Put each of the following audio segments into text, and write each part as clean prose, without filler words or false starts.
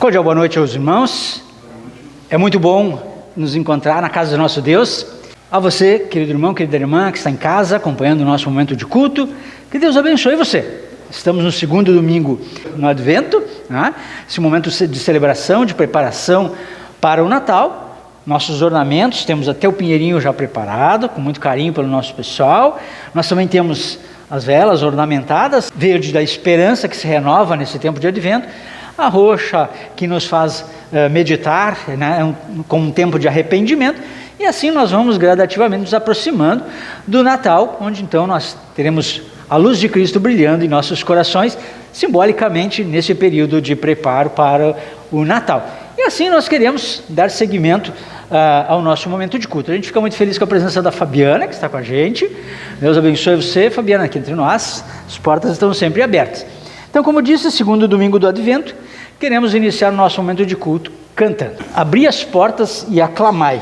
Cordial boa noite aos irmãos. É muito bom nos encontrar na casa do nosso Deus. A você, querido irmão, querida irmã, que está em casa acompanhando o nosso momento de culto, que Deus abençoe você. Estamos no segundo domingo no Advento, esse momento de celebração, de preparação para o Natal. Nossos ornamentos, temos até o pinheirinho já preparado, com muito carinho pelo nosso pessoal. Nós também temos as velas ornamentadas, verde da esperança que se renova nesse tempo de Advento, a roxa que nos faz meditar, como um tempo de arrependimento, e assim nós vamos gradativamente nos aproximando do Natal, onde então nós teremos a luz de Cristo brilhando em nossos corações, simbolicamente nesse período de preparo para o Natal. E assim nós queremos dar seguimento ao nosso momento de culto. A gente fica muito feliz com a presença da Fabiana, que está com a gente. Deus abençoe você, Fabiana, aqui entre nós. As portas estão sempre abertas. Então, como disse, segundo domingo do Advento, queremos iniciar o nosso momento de culto cantando. Abri as portas e aclamai.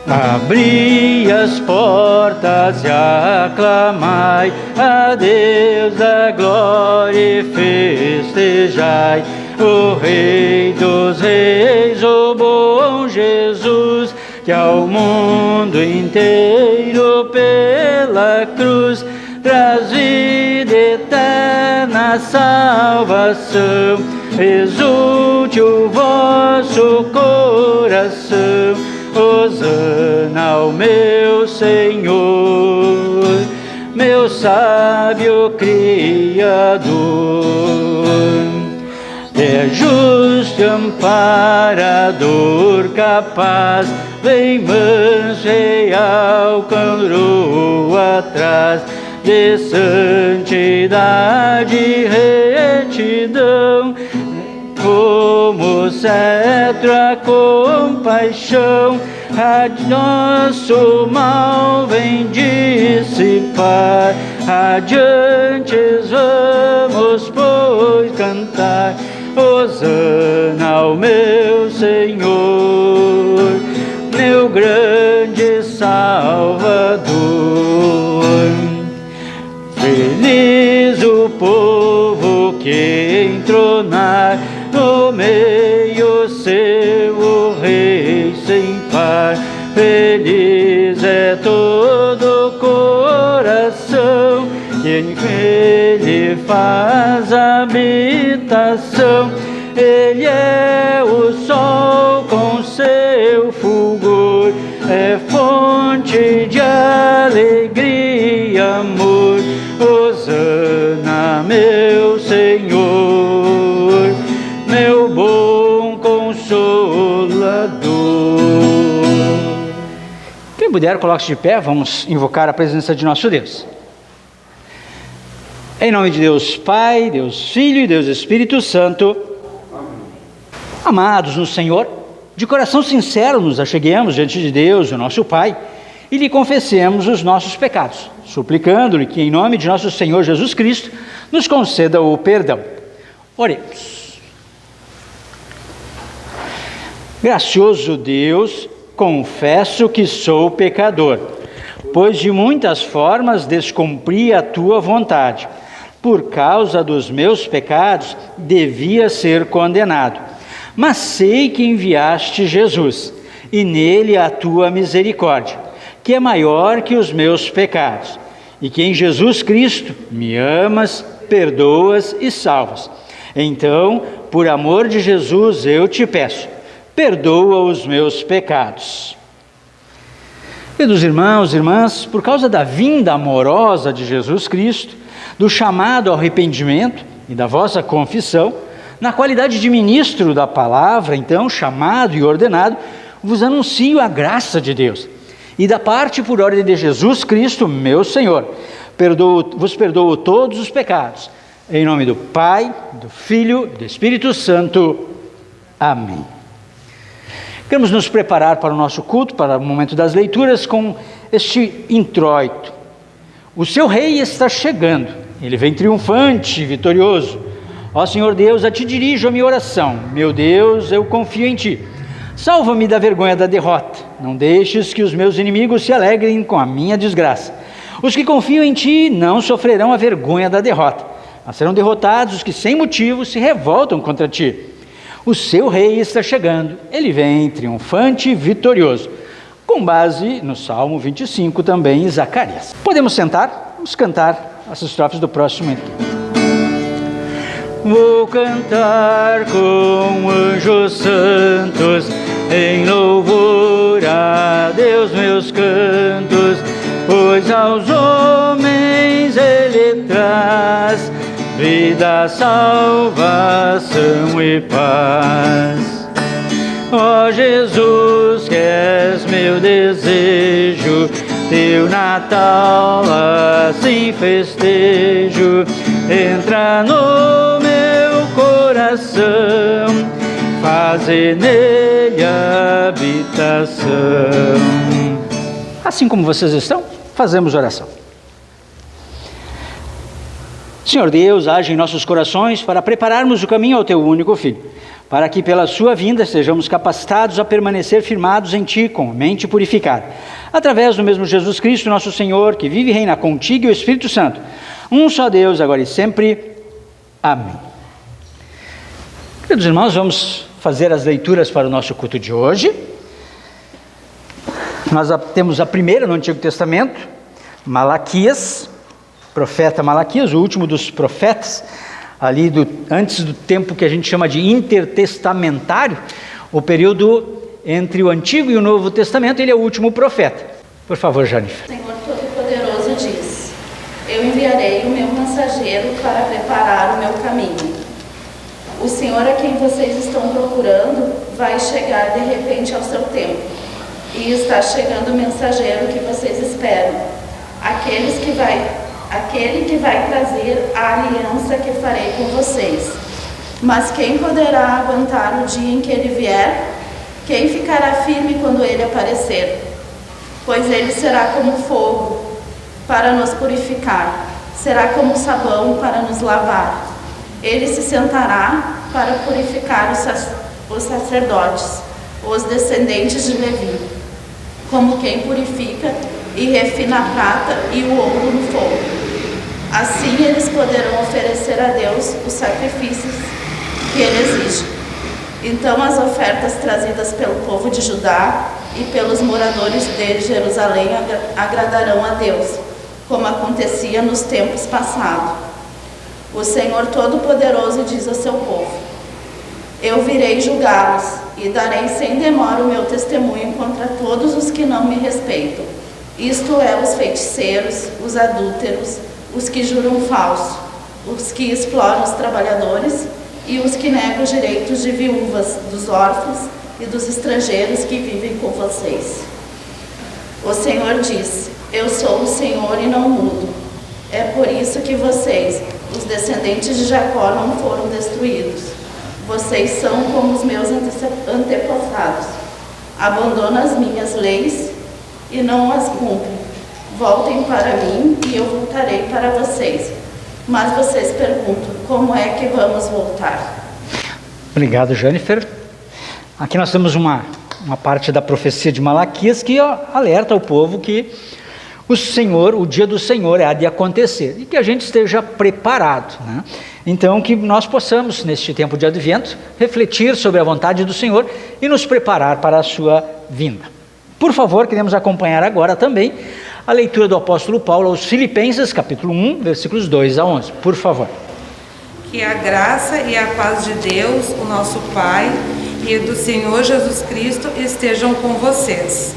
Abri as portas e aclamai, a Deus da glória e festejai, o Rei dos Reis, o bom Jesus, que ao mundo inteiro pela cruz traz vida eterna, salvação. Exulte o vosso coração, hosana ao meu Senhor, meu sábio Criador. É justo amparador capaz, vem manso e ao coroa atrás, de santidade e retidão, como cetro a compaixão, a nosso mal vem dissipar. Adiante vamos, pois, cantar, hosana ao meu Senhor, meu grande Salvador. Feliz o povo que entronar no meio seu, o Rei sem par. Feliz é todo o coração que ele faz habitação. Ele é o sol com seu fulgor, é fonte de alegria e amor. Hosana, meu Senhor, meu bom Consolador. Quem puder, coloque-se de pé, vamos invocar a presença de nosso Deus. Em nome de Deus Pai, Deus Filho e Deus Espírito Santo. Amados no Senhor, de coração sincero nos acheguemos diante de Deus, o nosso Pai, e lhe confessemos os nossos pecados, suplicando-lhe que em nome de nosso Senhor Jesus Cristo nos conceda o perdão. Oremos. Gracioso Deus, confesso que sou pecador, pois de muitas formas descumpri a tua vontade. Por causa dos meus pecados, devia ser condenado. Mas sei que enviaste Jesus, e nele a tua misericórdia, que é maior que os meus pecados, e que em Jesus Cristo me amas, perdoas e salvas. Então, por amor de Jesus, eu te peço, perdoa os meus pecados. Queridos irmãos e irmãs, por causa da vinda amorosa de Jesus Cristo, do chamado ao arrependimento e da vossa confissão, na qualidade de ministro da palavra, então, chamado e ordenado, vos anuncio a graça de Deus. E da parte por ordem de Jesus Cristo, meu Senhor, vos perdoo todos os pecados. Em nome do Pai, do Filho e do Espírito Santo. Amém. Queremos nos preparar para o nosso culto, para o momento das leituras, com este introito. O seu rei está chegando, ele vem triunfante, vitorioso. Ó Senhor Deus, a ti dirijo a minha oração. Meu Deus, eu confio em ti. Salva-me da vergonha da derrota. Não deixes que os meus inimigos se alegrem com a minha desgraça. Os que confiam em ti não sofrerão a vergonha da derrota, mas serão derrotados os que sem motivo se revoltam contra ti. O seu rei está chegando, ele vem triunfante e vitorioso, com base no Salmo 25 também em Zacarias. Podemos sentar? Vamos cantar as estrofes do próximo entomo. Vou cantar com anjos santos, em louvor a Deus meus cantos, pois aos homens ele traz vida, salvação e paz. Ó Jesus, que és meu desejo, teu Natal assim festejo, entra no meu coração, faze nele habitação. Assim como vocês estão, fazemos oração. Senhor Deus, age em nossos corações para prepararmos o caminho ao teu único Filho, para que pela sua vinda sejamos capacitados a permanecer firmados em ti, com a mente purificada, através do mesmo Jesus Cristo, nosso Senhor, que vive e reina contigo e o Espírito Santo, um só Deus, agora e sempre. Amém. Queridos irmãos, vamos fazer as leituras para o nosso culto de hoje. Nós temos a primeira no Antigo Testamento, Malaquias, profeta Malaquias, o último dos profetas, ali antes do tempo que a gente chama de intertestamentário, o período entre o Antigo e o Novo Testamento, ele é o último profeta. Por favor, Janifer. O Senhor Todo-Poderoso diz: eu enviarei o meu mensageiro para preparar o meu caminho. O Senhor a quem vocês estão procurando vai chegar de repente ao seu tempo, e está chegando o mensageiro que vocês esperam, aquele que vai trazer a aliança que farei com vocês. Mas quem poderá aguentar o dia em que ele vier? Quem ficará firme quando ele aparecer? Pois ele será como fogo para nos purificar, será como sabão para nos lavar. Ele se sentará para purificar os sacerdotes, os descendentes de Levi, como quem purifica e refina a prata e o ouro no fogo. Assim eles poderão oferecer a Deus os sacrifícios que ele exige. Então as ofertas trazidas pelo povo de Judá e pelos moradores de Jerusalém agradarão a Deus, como acontecia nos tempos passados. O Senhor Todo-Poderoso diz ao seu povo: eu virei julgá-los e darei sem demora o meu testemunho contra todos os que não me respeitam, isto é, os feiticeiros, os adúlteros, os que juram falso, os que exploram os trabalhadores e os que negam os direitos de viúvas, dos órfãos e dos estrangeiros que vivem com vocês. O Senhor diz: eu sou o Senhor e não mudo. É por isso que vocês, os descendentes de Jacó, não foram destruídos. Vocês são como os meus antepassados. Abandonam as minhas leis e não as cumprem. Voltem para mim e eu voltarei para vocês. Mas vocês perguntam: como é que vamos voltar? Obrigado, Janifer. Aqui nós temos uma parte da profecia de Malaquias que alerta o povo que o dia do Senhor há de acontecer e que a gente esteja preparado, né? Então, que nós possamos, neste tempo de advento, refletir sobre a vontade do Senhor e nos preparar para a sua vinda. Por favor, queremos acompanhar agora também a leitura do apóstolo Paulo aos Filipenses, capítulo 1, versículos 2 a 11. Por favor. Que a graça e a paz de Deus, o nosso Pai, e do Senhor Jesus Cristo estejam com vocês.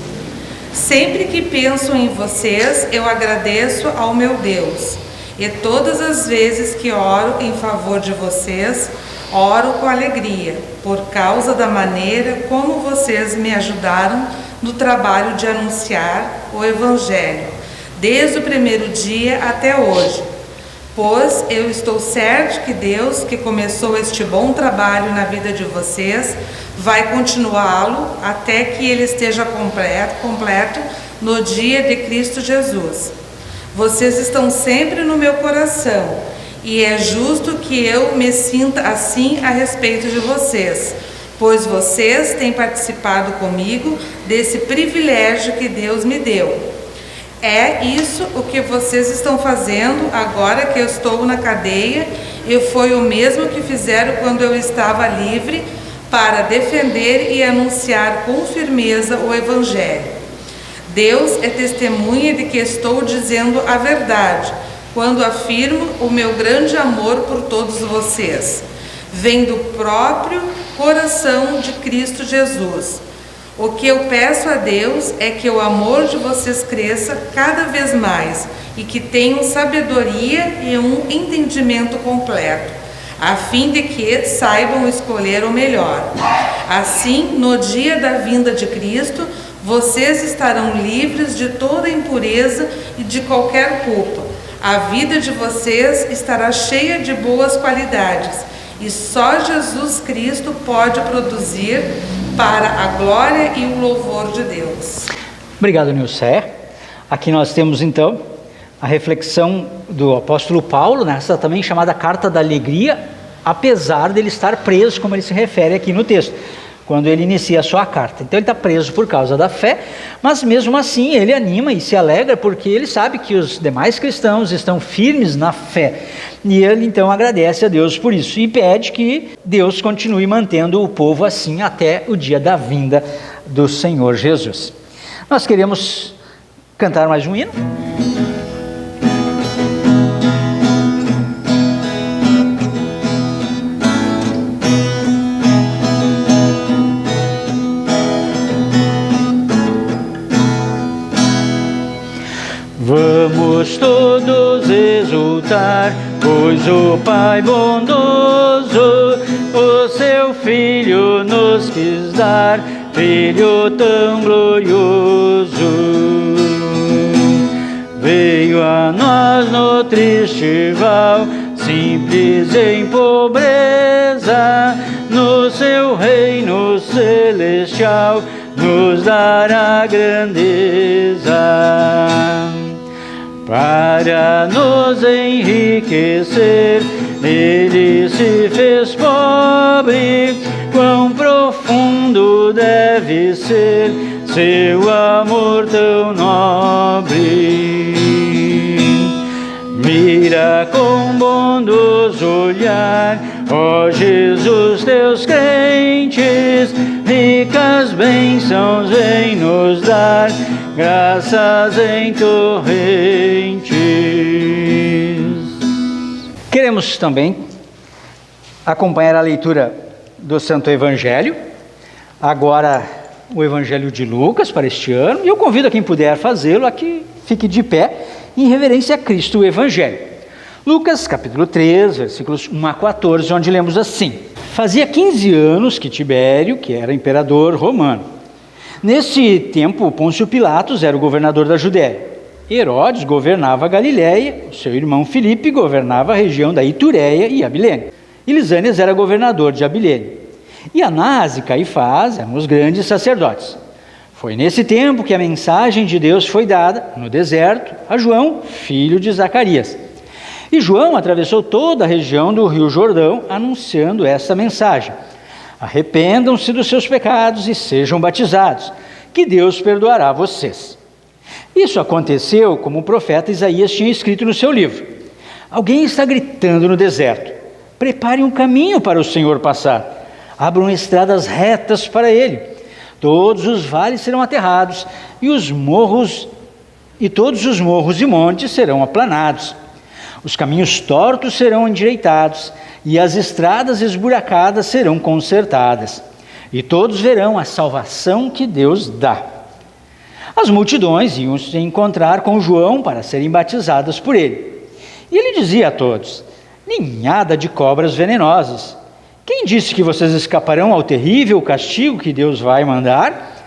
Sempre que penso em vocês, eu agradeço ao meu Deus. E todas as vezes que oro em favor de vocês, oro com alegria, por causa da maneira como vocês me ajudaram no trabalho de anunciar o Evangelho, desde o primeiro dia até hoje. Pois eu estou certo que Deus, que começou este bom trabalho na vida de vocês, vai continuá-lo até que ele esteja completo no dia de Cristo Jesus. Vocês estão sempre no meu coração, e é justo que eu me sinta assim a respeito de vocês, pois vocês têm participado comigo desse privilégio que Deus me deu. É isso o que vocês estão fazendo agora que eu estou na cadeia, e foi o mesmo que fizeram quando eu estava livre, para defender e anunciar com firmeza o Evangelho. Deus é testemunha de que estou dizendo a verdade, quando afirmo o meu grande amor por todos vocês. Vem do próprio coração de Cristo Jesus. O que eu peço a Deus é que o amor de vocês cresça cada vez mais e que tenham sabedoria e um entendimento completo, a fim de que saibam escolher o melhor. Assim, no dia da vinda de Cristo, vocês estarão livres de toda impureza e de qualquer culpa. A vida de vocês estará cheia de boas qualidades e só Jesus Cristo pode produzir para a glória e o louvor de Deus. Obrigado, Nilce. Aqui nós temos então a reflexão do apóstolo Paulo, nessa também chamada Carta da Alegria, apesar dele estar preso, como ele se refere aqui no texto, quando ele inicia a sua carta. Então ele está preso por causa da fé, mas mesmo assim ele anima e se alegra porque ele sabe que os demais cristãos estão firmes na fé. E ele então agradece a Deus por isso e pede que Deus continue mantendo o povo assim até o dia da vinda do Senhor Jesus. Nós queremos cantar mais um hino. Vamos todos exultar, pois o Pai bondoso o seu Filho nos quis dar, Filho tão glorioso. Veio a nós no triste val, simples em pobreza, no seu reino celestial nos dará grandeza. Para nos enriquecer, ele se fez pobre. Quão profundo deve ser seu amor tão nobre. Mira com bondoso olhar, ó Jesus, teus crentes, ricas bênçãos vem nos dar, graças em torrentes. Queremos também acompanhar a leitura do Santo Evangelho, agora o Evangelho de Lucas para este ano, e eu convido a quem puder fazê-lo a que fique de pé em reverência a Cristo o Evangelho. Lucas capítulo 3, versículos 1 a 14, onde lemos assim: Fazia 15 anos que Tibério, que era imperador romano. Nesse tempo, Pôncio Pilatos era o governador da Judéia. Herodes governava a Galiléia, o seu irmão Filipe governava a região da Itureia e Abilene. E Lisânias era governador de Abilene. E Anás e Caifás eram os grandes sacerdotes. Foi nesse tempo que a mensagem de Deus foi dada, no deserto, a João, filho de Zacarias. E João atravessou toda a região do Rio Jordão, anunciando essa mensagem: arrependam-se dos seus pecados e sejam batizados, que Deus perdoará vocês. Isso aconteceu como o profeta Isaías tinha escrito no seu livro: alguém está gritando no deserto, preparem um caminho para o Senhor passar, abram estradas retas para ele. Todos os vales serão aterrados e todos os morros e montes serão aplanados. Os caminhos tortos serão endireitados e as estradas esburacadas serão consertadas. E todos verão a salvação que Deus dá. As multidões iam se encontrar com João para serem batizadas por ele. E ele dizia a todos: ninhada de cobras venenosas. Quem disse que vocês escaparão ao terrível castigo que Deus vai mandar?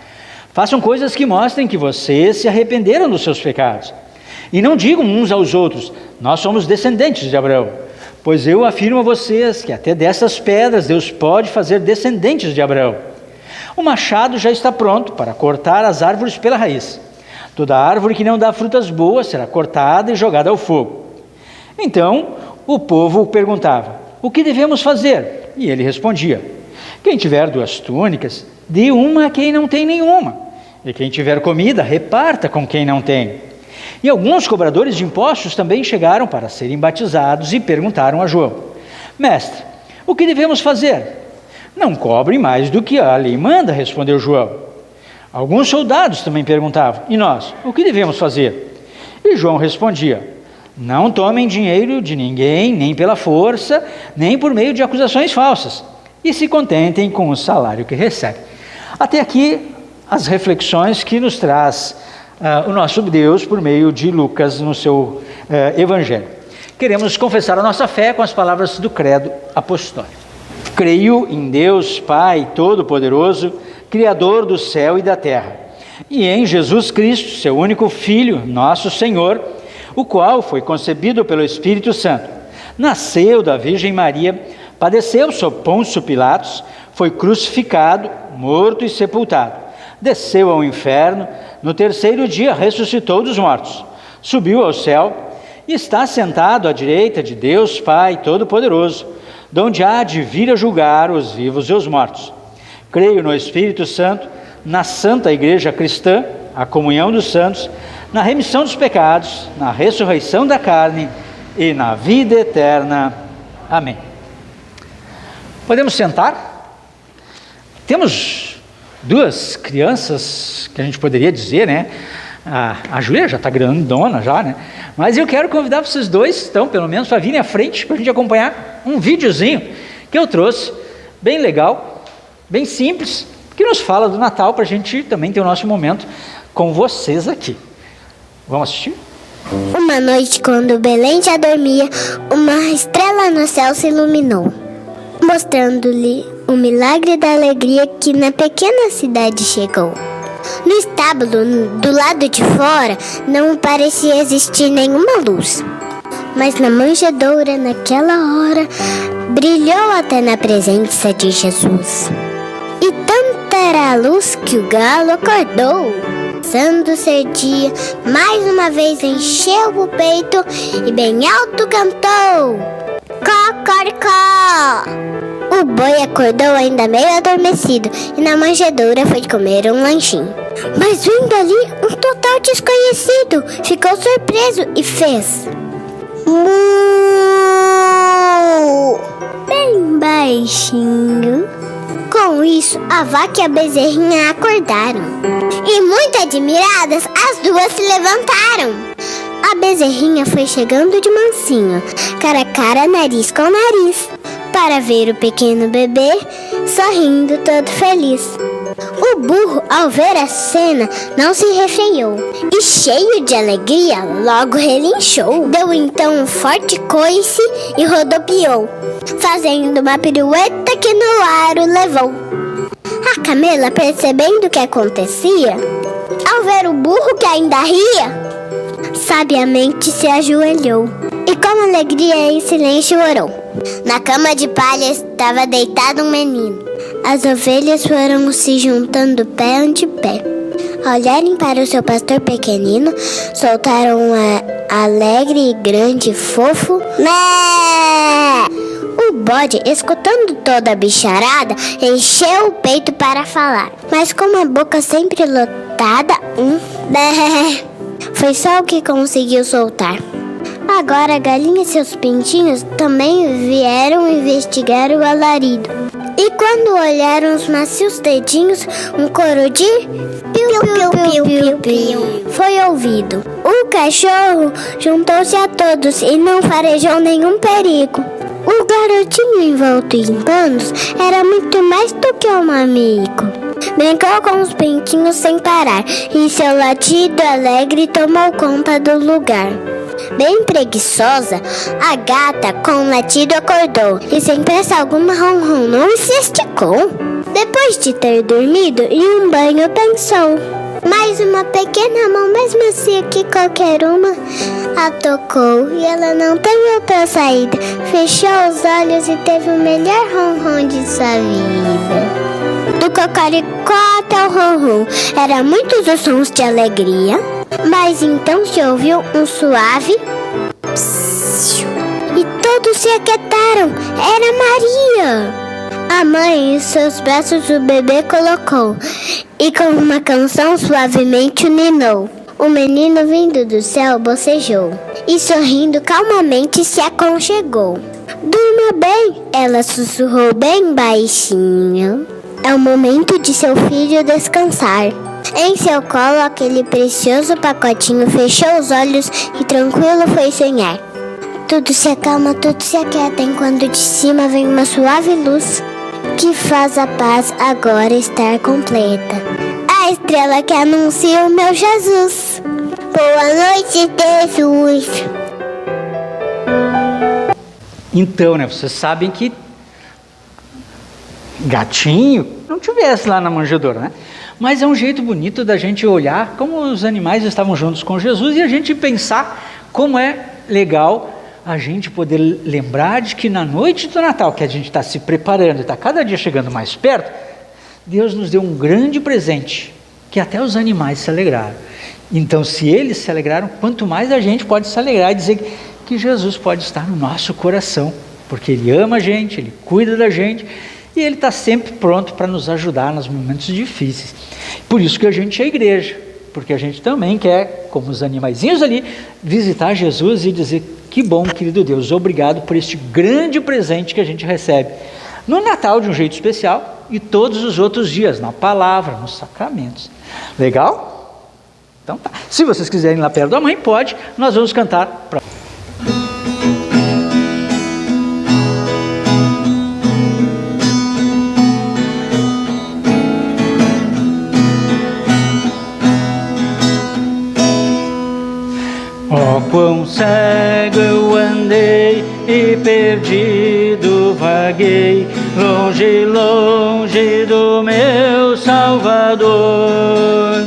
Façam coisas que mostrem que vocês se arrependeram dos seus pecados. E não digam uns aos outros: nós somos descendentes de Abraão. Pois eu afirmo a vocês que até dessas pedras Deus pode fazer descendentes de Abraão. O machado já está pronto para cortar as árvores pela raiz. Toda árvore que não dá frutas boas será cortada e jogada ao fogo. Então o povo perguntava: o que devemos fazer? E ele respondia: quem tiver 2 túnicas, dê uma a quem não tem nenhuma. E quem tiver comida, reparta com quem não tem. E alguns cobradores de impostos também chegaram para serem batizados e perguntaram a João: mestre, o que devemos fazer? Não cobre mais do que a lei manda, respondeu João. Alguns soldados também perguntavam: e nós, o que devemos fazer? E João respondia: não tomem dinheiro de ninguém, nem pela força, nem por meio de acusações falsas, e se contentem com o salário que recebem. Até aqui as reflexões que nos traz o nosso Deus por meio de Lucas no seu Evangelho. Queremos confessar a nossa fé com as palavras do credo apostólico. Creio em Deus Pai Todo-Poderoso, Criador do céu e da terra, e em Jesus Cristo, seu único Filho, nosso Senhor, o qual foi concebido pelo Espírito Santo, nasceu da Virgem Maria, padeceu sob Pôncio Pilatos, foi crucificado, morto e sepultado, desceu ao inferno, no terceiro dia ressuscitou dos mortos, subiu ao céu e está sentado à direita de Deus Pai Todo-Poderoso, de onde há de vir a julgar os vivos e os mortos. Creio no Espírito Santo, na Santa Igreja Cristã, a comunhão dos santos, na remissão dos pecados, na ressurreição da carne e na vida eterna. Amém. Podemos sentar? Temos duas crianças que a gente poderia dizer, né? A Júlia já está grandona já, né? Mas eu quero convidar vocês dois, então, pelo menos, para virem à frente, para a gente acompanhar um videozinho que eu trouxe, bem legal, bem simples, que nos fala do Natal, para a gente também ter o nosso momento com vocês aqui. Vamos assistir? Uma noite, quando Belém já dormia, uma estrela no céu se iluminou, mostrando-lhe o milagre da alegria que na pequena cidade chegou. No estábulo, do lado de fora, não parecia existir nenhuma luz, mas na manjedoura, naquela hora, brilhou até na presença de Jesus. E tanta era a luz que o galo acordou, pensando ser dia, mais uma vez encheu o peito e bem alto cantou: Cocoricó! O boi acordou ainda meio adormecido e na manjedoura foi comer um lanchinho. Mas vindo ali um total desconhecido ficou surpreso e fez mu, bem baixinho. Com isso, a vaca e a bezerrinha acordaram. E muito admiradas, as duas se levantaram. A bezerrinha foi chegando de mansinho, cara a cara, nariz com nariz, para ver o pequeno bebê sorrindo todo feliz. O burro, ao ver a cena, não se refreou e, cheio de alegria, logo relinchou. Deu então um forte coice e rodopiou, fazendo uma pirueta que no ar o levou. A camela, percebendo o que acontecia, ao ver o burro que ainda ria, sabiamente se ajoelhou e com alegria em silêncio orou. Na cama de palha estava deitado um menino. As ovelhas foram se juntando pé ante pé. Ao olharem para o seu pastor pequenino, soltaram um alegre e grande fofo Mé! O bode, escutando toda a bicharada, encheu o peito para falar, mas com a boca sempre lotada, bé foi só o que conseguiu soltar. Agora a galinha e seus pintinhos também vieram investigar o alarido. E quando olharam os macios dedinhos, um coro de piu-piu-piu-piu-piu foi ouvido. O cachorro juntou-se a todos e não farejou nenhum perigo. O garotinho envolto em panos era muito mais do que um amigo. Brincou com os pintinhos sem parar e seu latido alegre tomou conta do lugar. Bem preguiçosa, a gata com um latido acordou e sem pressa alguma ronronou e se esticou. Depois de ter dormido e um banho pensou, mais uma pequena mão mais macia que qualquer uma a tocou e ela não teve outra saída. Fechou os olhos e teve o melhor ronron de sua vida. Do cocoricó até o ronron, eram muitos os sons de alegria, mas então se ouviu um suave psiu, e todos se aquietaram. Era Maria. A mãe em seus braços o bebê colocou e com uma canção suavemente o ninou. O menino vindo do céu bocejou e sorrindo calmamente se aconchegou. Durma bem, ela sussurrou bem baixinho. É o momento de seu filho descansar. Em seu colo, aquele precioso pacotinho fechou os olhos e tranquilo foi sonhar. Tudo se acalma, tudo se aquieta, enquanto de cima vem uma suave luz que faz a paz agora estar completa. A estrela que anuncia o meu Jesus. Boa noite, Jesus. Então, né, vocês sabem que gatinho não tivesse lá na manjedoura, né? Mas é um jeito bonito da gente olhar como os animais estavam juntos com Jesus e a gente pensar como é legal a gente poder lembrar de que na noite do Natal, que a gente está se preparando e está cada dia chegando mais perto, Deus nos deu um grande presente, que até os animais se alegraram. Então, se eles se alegraram, quanto mais a gente pode se alegrar e dizer que Jesus pode estar no nosso coração, porque Ele ama a gente, Ele cuida da gente, e Ele está sempre pronto para nos ajudar nos momentos difíceis. Por isso que a gente é igreja, porque a gente também quer, como os animaizinhos ali, visitar Jesus e dizer: que bom, querido Deus, obrigado por este grande presente que a gente recebe no Natal de um jeito especial e todos os outros dias, na palavra, nos sacramentos. Legal? Então tá. Se vocês quiserem ir lá perto da mãe, pode, nós vamos cantar para... Oh, quão cego eu andei e perdido vaguei, longe, longe do meu Salvador.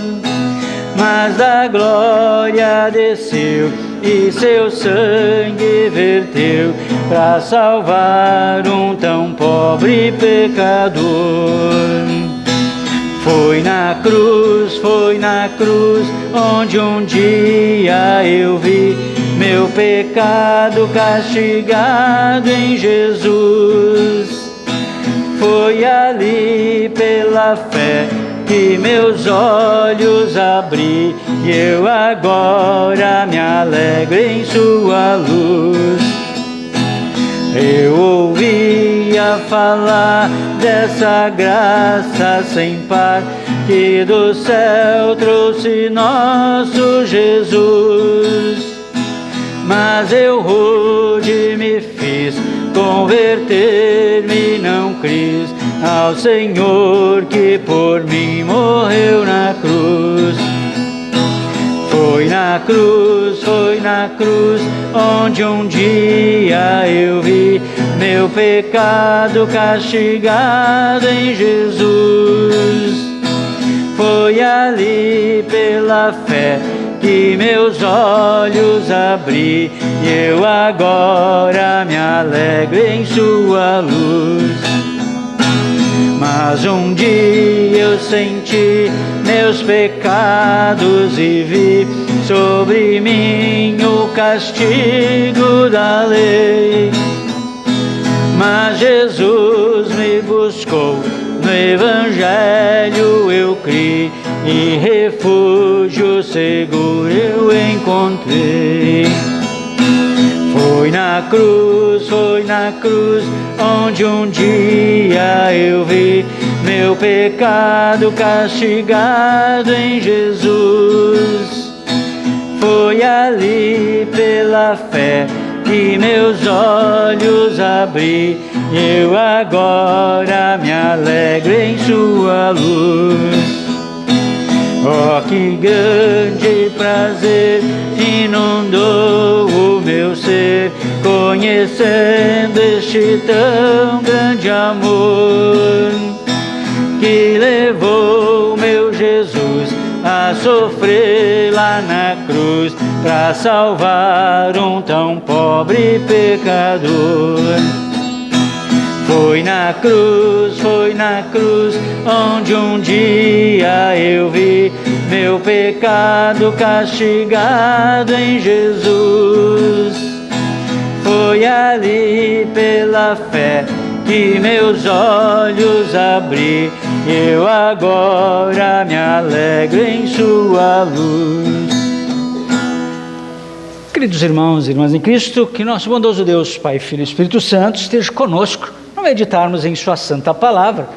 Mas da glória desceu e seu sangue verteu para salvar um tão pobre pecador. Foi na cruz, onde um dia eu vi meu pecado castigado em Jesus. Foi ali pela fé que meus olhos abri, e eu agora me alegro em sua luz. Eu ouvia falar dessa graça sem par, que do céu trouxe nosso Jesus. Mas eu rude me fiz, converter-me não quis ao Senhor que por mim morreu na cruz. Foi na cruz, onde um dia eu vi meu pecado castigado em Jesus. Foi ali pela fé que meus olhos abri, e eu agora me alegro em sua luz. Mas um dia eu senti meus pecados e vi sobre mim o castigo da lei. Mas Jesus me buscou, no Evangelho eu criei, e refúgio seguro eu encontrei. Foi na cruz, onde um dia eu vi meu pecado castigado em Jesus. Foi ali pela fé que meus olhos abri, eu agora me alegro em sua luz. Oh, que grande prazer inundou o meu ser, conhecendo este tão grande amor, que levou meu Jesus a sofrer lá na cruz, para salvar um tão pobre pecador. Foi na cruz, onde um dia eu vi meu pecado castigado em Jesus. Foi ali pela fé que meus olhos abri, eu agora me alegro em sua luz. Queridos irmãos e irmãs em Cristo, que nosso bondoso Deus, Pai, Filho e Espírito Santo, esteja conosco ao meditarmos em sua santa palavra,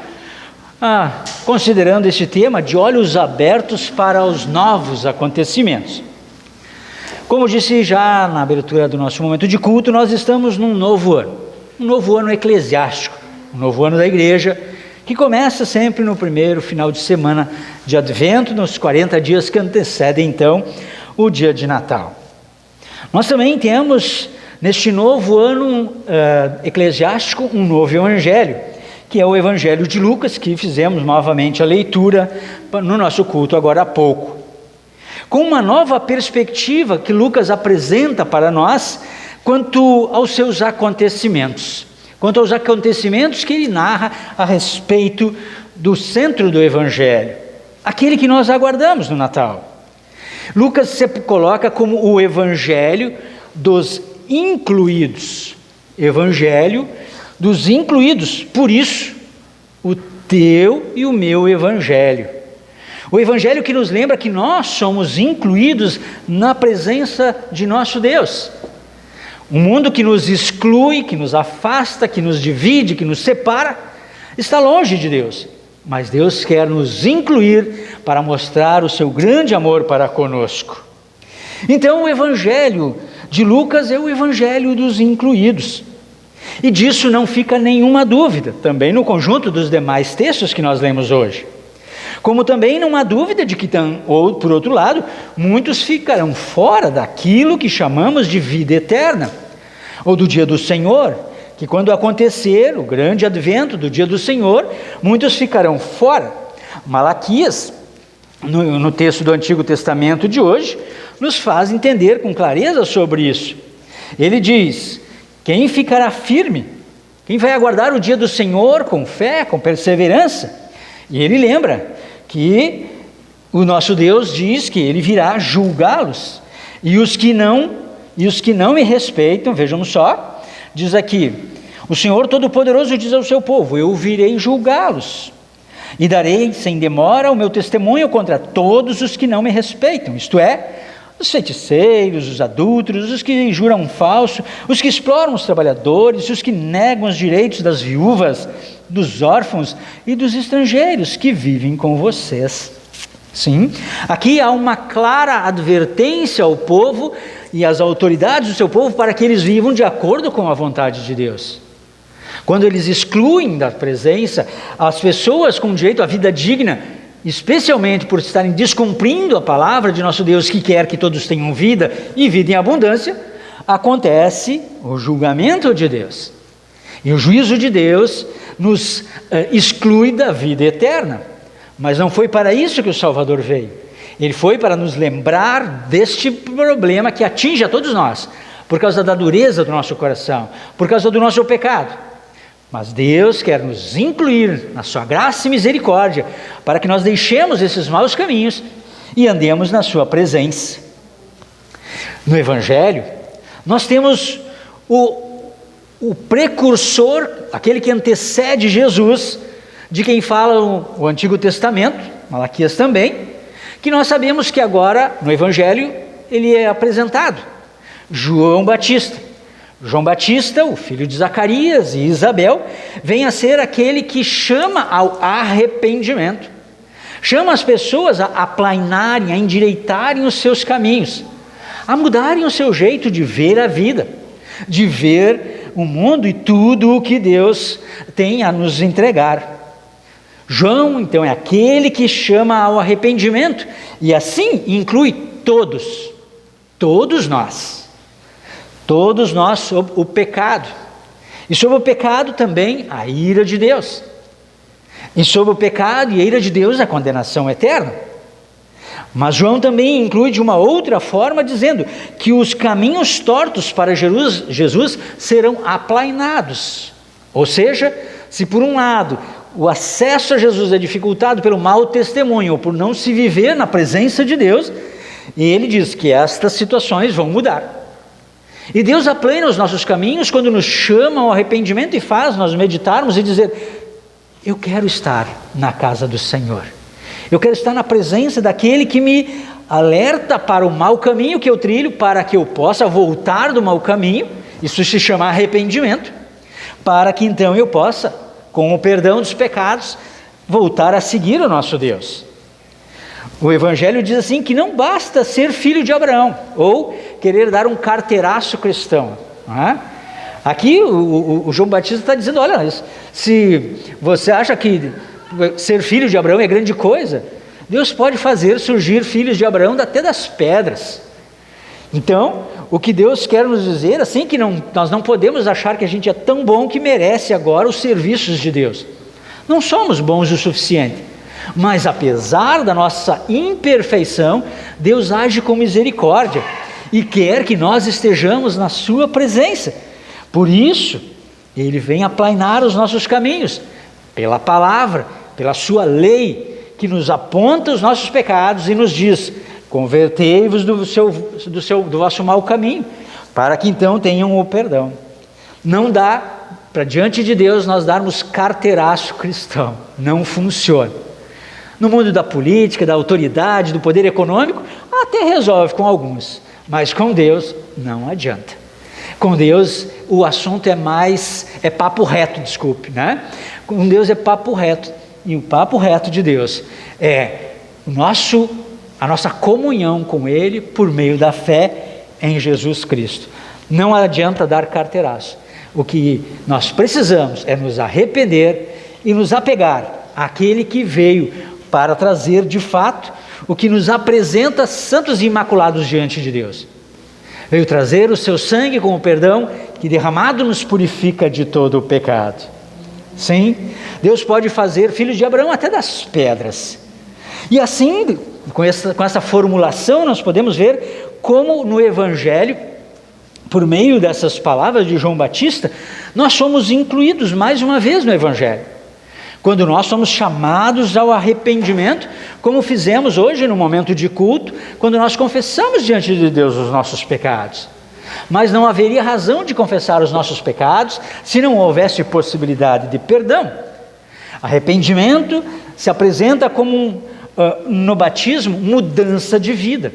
considerando este tema de olhos abertos para os novos acontecimentos. Como disse já na abertura do nosso momento de culto, nós estamos num novo ano eclesiástico, um novo ano da igreja, que começa sempre no primeiro final de semana de Advento, nos 40 dias que antecedem então o dia de Natal. Nós também temos neste novo ano eclesiástico um novo evangelho, que é o Evangelho de Lucas, que fizemos novamente a leitura no nosso culto agora há pouco. Com uma nova perspectiva que Lucas apresenta para nós quanto aos seus acontecimentos, que ele narra a respeito do centro do Evangelho, aquele que nós aguardamos no Natal. Lucas se coloca como o Evangelho dos incluídos, por isso, o teu e o meu Evangelho. O Evangelho que nos lembra que nós somos incluídos na presença de nosso Deus. Um mundo que nos exclui, que nos afasta, que nos divide, que nos separa, está longe de Deus. Mas Deus quer nos incluir para mostrar o seu grande amor para conosco. Então o Evangelho de Lucas é o Evangelho dos incluídos. E disso não fica nenhuma dúvida, também no conjunto dos demais textos que nós lemos hoje. Como também não há dúvida de que, por outro lado, muitos ficarão fora daquilo que chamamos de vida eterna, ou do dia do Senhor, que quando acontecer o grande advento do dia do Senhor, muitos ficarão fora. Malaquias, no texto do Antigo Testamento de hoje, nos faz entender com clareza sobre isso. Ele diz: quem ficará firme? Quem vai aguardar o dia do Senhor com fé, com perseverança? E ele lembra que o nosso Deus diz que ele virá julgá-los. E os que não me respeitam, vejam só, diz aqui: o Senhor Todo-Poderoso diz ao seu povo: eu virei julgá-los, e darei sem demora o meu testemunho contra todos os que não me respeitam, isto é, os feiticeiros, os adúlteros, os que juram falso, os que exploram os trabalhadores, os que negam os direitos das viúvas, dos órfãos e dos estrangeiros que vivem com vocês. Sim, aqui há uma clara advertência ao povo e às autoridades do seu povo para que eles vivam de acordo com a vontade de Deus. Quando eles excluem da presença as pessoas com direito à vida digna, especialmente por estarem descumprindo a palavra de nosso Deus, que quer que todos tenham vida e vida em abundância, acontece o julgamento de Deus. E o juízo de Deus nos exclui da vida eterna. Mas não foi para isso que o Salvador veio. Ele foi para nos lembrar deste problema que atinge a todos nós, por causa da dureza do nosso coração, por causa do nosso pecado. Mas Deus quer nos incluir na sua graça e misericórdia, para que nós deixemos esses maus caminhos e andemos na sua presença. No Evangelho, nós temos o precursor, aquele que antecede Jesus, de quem fala o Antigo Testamento, Malaquias também, que nós sabemos que agora, no Evangelho, ele é apresentado: João Batista. João Batista, o filho de Zacarias e Isabel, vem a ser aquele que chama ao arrependimento, chama as pessoas a aplainarem, a endireitarem os seus caminhos, a mudarem o seu jeito de ver a vida, de ver o mundo e tudo o que Deus tem a nos entregar. João, então, é aquele que chama ao arrependimento e assim inclui todos nós sob o pecado, e sobre o pecado também a ira de Deus, e sobre o pecado e a ira de Deus a condenação eterna. Mas João também inclui de uma outra forma, dizendo que os caminhos tortos para Jesus serão aplainados. Ou seja, se por um lado o acesso a Jesus é dificultado pelo mau testemunho, ou por não se viver na presença de Deus, ele diz que estas situações vão mudar. E Deus aplana os nossos caminhos quando nos chama ao arrependimento e faz nós meditarmos e dizer: eu quero estar na casa do Senhor, eu quero estar na presença daquele que me alerta para o mau caminho que eu trilho, para que eu possa voltar do mau caminho. Isso se chama arrependimento, para que então eu possa, com o perdão dos pecados, voltar a seguir o nosso Deus. O Evangelho diz assim que não basta ser filho de Abraão, ou querer dar um carteiraço cristão, não é? Aqui o João Batista está dizendo, olha, se você acha que ser filho de Abraão é grande coisa, Deus pode fazer surgir filhos de Abraão até das pedras. Então, o que Deus quer nos dizer, assim, que nós não podemos achar que a gente é tão bom que merece agora os serviços de Deus. Não somos bons o suficiente, mas apesar da nossa imperfeição, Deus age com misericórdia e quer que nós estejamos na sua presença. Por isso, Ele vem aplainar os nossos caminhos, pela palavra, pela sua lei, que nos aponta os nossos pecados e nos diz, convertei-vos do vosso mau caminho, para que então tenham o perdão. Não dá para diante de Deus nós darmos carteiraço cristão, não funciona. No mundo da política, da autoridade, do poder econômico, até resolve com alguns, mas com Deus não adianta. Com Deus o assunto é papo reto, desculpe, né? Com Deus é papo reto, e o papo reto de Deus é a nossa comunhão com Ele por meio da fé em Jesus Cristo. Não adianta dar carteiraço. O que nós precisamos é nos arrepender e nos apegar àquele que veio para trazer de fato o que nos apresenta santos e imaculados diante de Deus. Veio trazer o seu sangue com o perdão que derramado nos purifica de todo o pecado. Sim, Deus pode fazer filhos de Abraão até das pedras. E assim, com essa formulação, nós podemos ver como no Evangelho, por meio dessas palavras de João Batista, nós somos incluídos mais uma vez no Evangelho. Quando nós somos chamados ao arrependimento, como fizemos hoje no momento de culto, quando nós confessamos diante de Deus os nossos pecados. Mas não haveria razão de confessar os nossos pecados se não houvesse possibilidade de perdão. Arrependimento se apresenta como, no batismo, mudança de vida.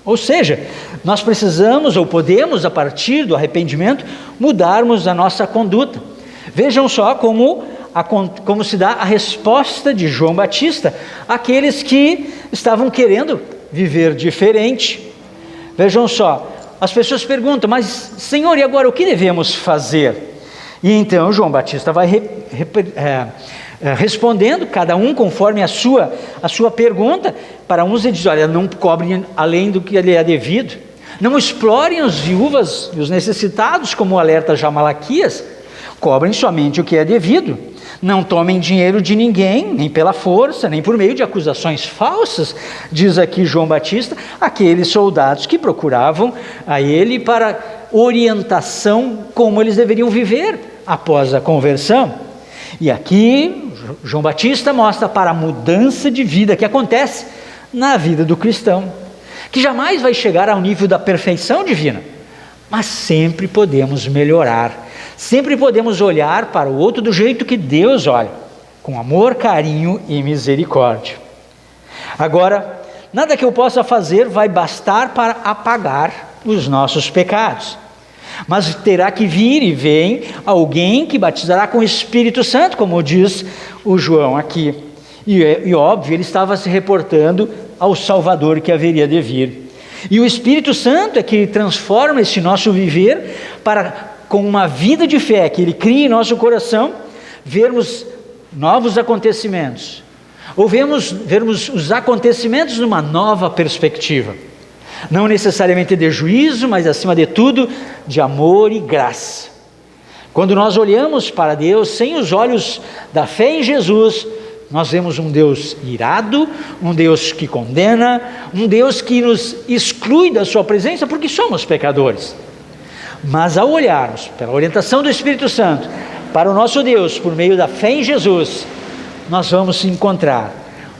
Ou seja, nós precisamos ou podemos, a partir do arrependimento, mudarmos a nossa conduta. Vejam só como se dá a resposta de João Batista àqueles que estavam querendo viver diferente. Vejam só, as pessoas perguntam, mas Senhor, e agora o que devemos fazer? E então João Batista vai respondendo, cada um conforme a sua pergunta. Para uns ele diz, olha, não cobrem além do que lhe é devido, não explorem as viúvas e os necessitados, como alerta já Malaquias, cobrem somente o que é devido, não tomem dinheiro de ninguém, nem pela força, nem por meio de acusações falsas, diz aqui João Batista, aqueles soldados que procuravam a ele para orientação como eles deveriam viver após a conversão. E aqui João Batista mostra para a mudança de vida que acontece na vida do cristão, que jamais vai chegar ao nível da perfeição divina, mas sempre podemos melhorar, sempre podemos olhar para o outro do jeito que Deus olha, com amor, carinho e misericórdia. Agora, nada que eu possa fazer vai bastar para apagar os nossos pecados, mas terá que vir e vem alguém que batizará com o Espírito Santo, como diz o João aqui. E óbvio, ele estava se reportando ao Salvador que haveria de vir. E o Espírito Santo é que transforma esse nosso viver para, com uma vida de fé que Ele cria em nosso coração, vermos novos acontecimentos, ou vermos os acontecimentos numa nova perspectiva, não necessariamente de juízo, mas acima de tudo, de amor e graça. Quando nós olhamos para Deus sem os olhos da fé em Jesus, nós vemos um Deus irado, um Deus que condena, um Deus que nos exclui da sua presença porque somos pecadores. Mas ao olharmos pela orientação do Espírito Santo para o nosso Deus, por meio da fé em Jesus, nós vamos encontrar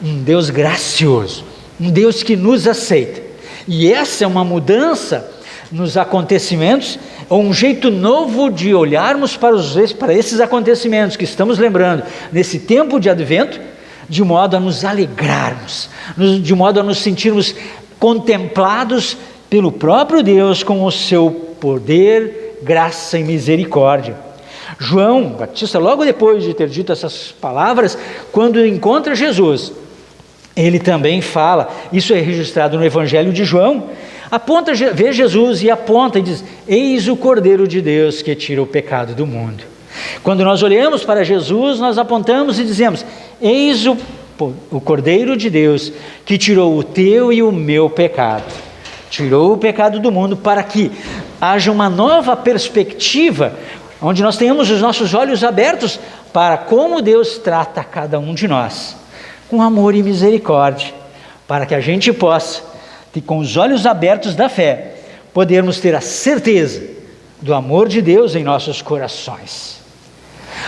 um Deus gracioso, um Deus que nos aceita. E essa é uma mudança nos acontecimentos, ou um jeito novo de olharmos para esses acontecimentos que estamos lembrando nesse tempo de advento, de modo a nos alegrarmos, de modo a nos sentirmos contemplados pelo próprio Deus com o seu poder, graça e misericórdia. João Batista, logo depois de ter dito essas palavras, quando encontra Jesus, ele também fala, isso é registrado no Evangelho de João, vê Jesus e aponta e diz: eis o Cordeiro de Deus que tira o pecado do mundo. Quando nós olhamos para Jesus, nós apontamos e dizemos: eis o Cordeiro de Deus que tirou o teu e o meu pecado, tirou o pecado do mundo, para que haja uma nova perspectiva, onde nós tenhamos os nossos olhos abertos para como Deus trata cada um de nós, com amor e misericórdia, para que a gente possa, com os olhos abertos da fé, podermos ter a certeza do amor de Deus em nossos corações.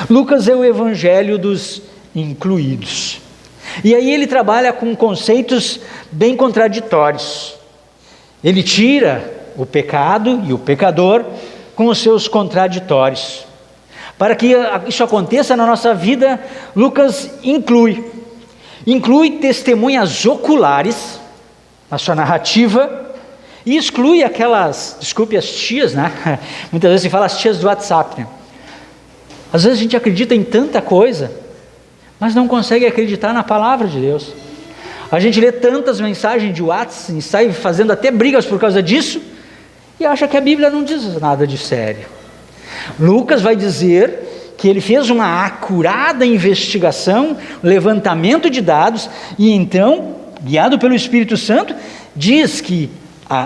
Lucas é o evangelho dos incluídos. E aí ele trabalha com conceitos bem contraditórios. Ele tira o pecado e o pecador com os seus contraditórios. Para que isso aconteça na nossa vida, Lucas inclui testemunhas oculares na sua narrativa e exclui aquelas, desculpe as tias, né? Muitas vezes se fala as tias do WhatsApp, né? Às vezes a gente acredita em tanta coisa, mas não consegue acreditar na palavra de Deus. A gente lê tantas mensagens de WhatsApp e sai fazendo até brigas por causa disso e acha que a Bíblia não diz nada de sério. Lucas vai dizer que ele fez uma acurada investigação, levantamento de dados, e então, guiado pelo Espírito Santo, diz que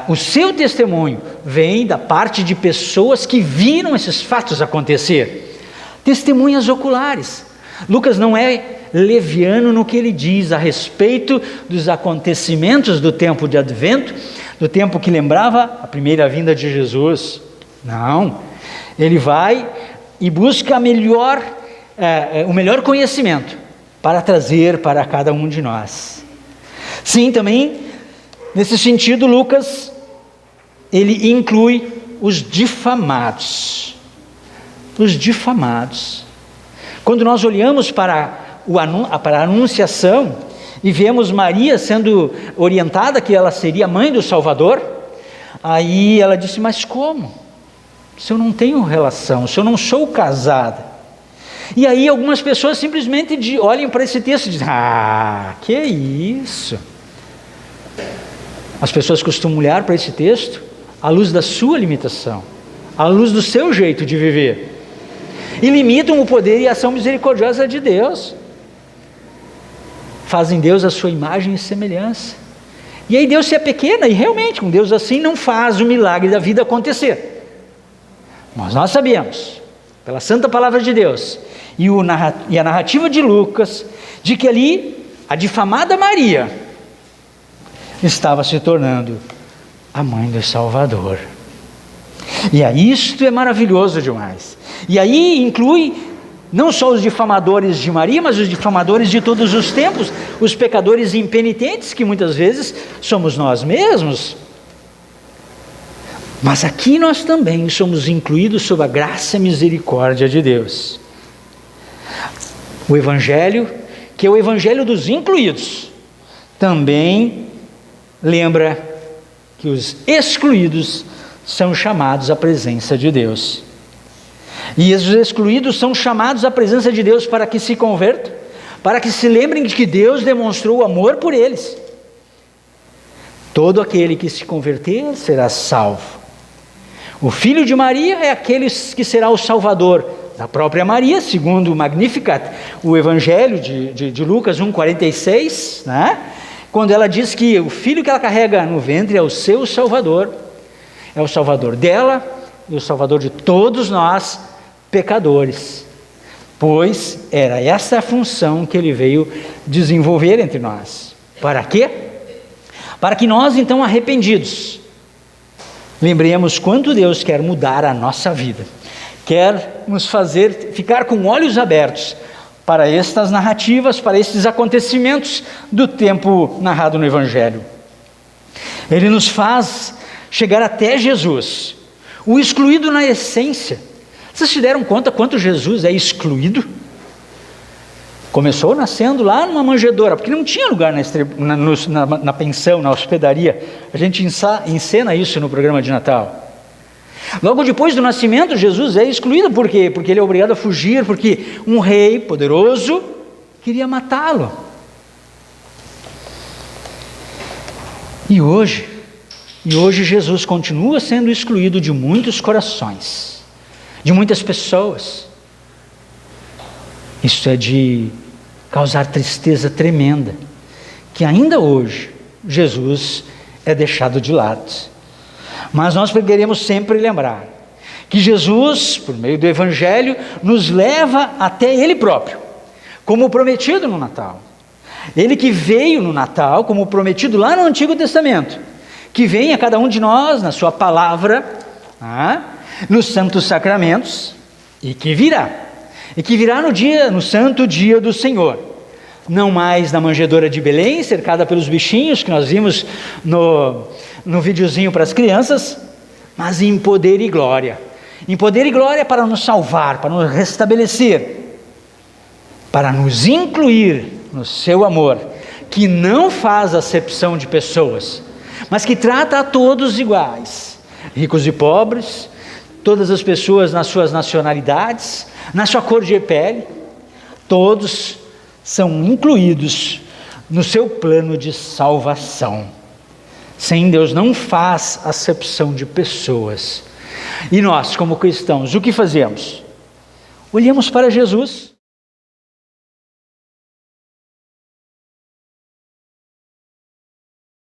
o seu testemunho vem da parte de pessoas que viram esses fatos acontecer. Testemunhas oculares. Lucas não é leviano no que ele diz a respeito dos acontecimentos do tempo de Advento, do tempo que lembrava a primeira vinda de Jesus. Não, ele vai e busca o melhor conhecimento para trazer para cada um de nós. Sim, também, nesse sentido, Lucas, ele inclui os difamados. Os difamados. Quando nós olhamos para a Anunciação e vemos Maria sendo orientada que ela seria mãe do Salvador, aí ela disse: mas como? Se eu não tenho relação, se eu não sou casada. E aí algumas pessoas simplesmente olham para esse texto e dizem: ah, que isso? As pessoas costumam olhar para esse texto à luz da sua limitação, à luz do seu jeito de viver, e limitam o poder e a ação misericordiosa de Deus. Fazem Deus a sua imagem e semelhança. E aí Deus se é pequena, e realmente, com Deus assim, não faz o milagre da vida acontecer. Mas nós sabemos, pela santa palavra de Deus, e a narrativa de Lucas, de que ali, a difamada Maria, estava se tornando a mãe do Salvador. E aí isto é maravilhoso demais. E aí inclui não só os difamadores de Maria, mas os difamadores de todos os tempos, os pecadores impenitentes, que muitas vezes somos nós mesmos. Mas aqui nós também somos incluídos sob a graça e misericórdia de Deus. O Evangelho, que é o Evangelho dos incluídos, também lembra que os excluídos são chamados à presença de Deus. E os excluídos são chamados à presença de Deus para que se convertam, para que se lembrem de que Deus demonstrou amor por eles. Todo aquele que se converter será salvo. O filho de Maria é aquele que será o salvador da própria Maria, segundo o Magnificat, o Evangelho de Lucas 1,46, né? Quando ela diz que o filho que ela carrega no ventre é o seu salvador, é o salvador dela e o salvador de todos nós, pecadores, pois era essa a função que ele veio desenvolver entre nós. Para quê? Para que nós, então, arrependidos, lembremos quanto Deus quer mudar a nossa vida, quer nos fazer ficar com olhos abertos para estas narrativas, para estes acontecimentos do tempo narrado no Evangelho. Ele nos faz chegar até Jesus, o excluído na essência. Vocês se deram conta quanto Jesus é excluído? Começou nascendo lá numa manjedoura, porque não tinha lugar na pensão, na hospedaria. A gente encena isso no programa de Natal. Logo depois do nascimento, Jesus é excluído. Por quê? Porque ele é obrigado a fugir, porque um rei poderoso queria matá-lo. E hoje Jesus continua sendo excluído de muitos corações, de muitas pessoas. Isso é de causar tristeza tremenda, que ainda hoje Jesus é deixado de lado. Mas nós queremos sempre lembrar que Jesus, por meio do Evangelho, nos leva até Ele próprio, como prometido no Natal. Ele que veio no Natal, como prometido lá no Antigo Testamento, que vem a cada um de nós na sua palavra, nos santos sacramentos, e que virá no santo dia do Senhor, não mais na manjedoura de Belém, cercada pelos bichinhos que nós vimos no videozinho para as crianças, mas em poder e glória. Em poder e glória para nos salvar, para nos restabelecer, para nos incluir no seu amor, que não faz acepção de pessoas, mas que trata a todos iguais, ricos e pobres, todas as pessoas nas suas nacionalidades, na sua cor de pele, todos são incluídos no seu plano de salvação. Sim, Deus não faz acepção de pessoas. E nós, como cristãos, o que fazemos? Olhamos para Jesus.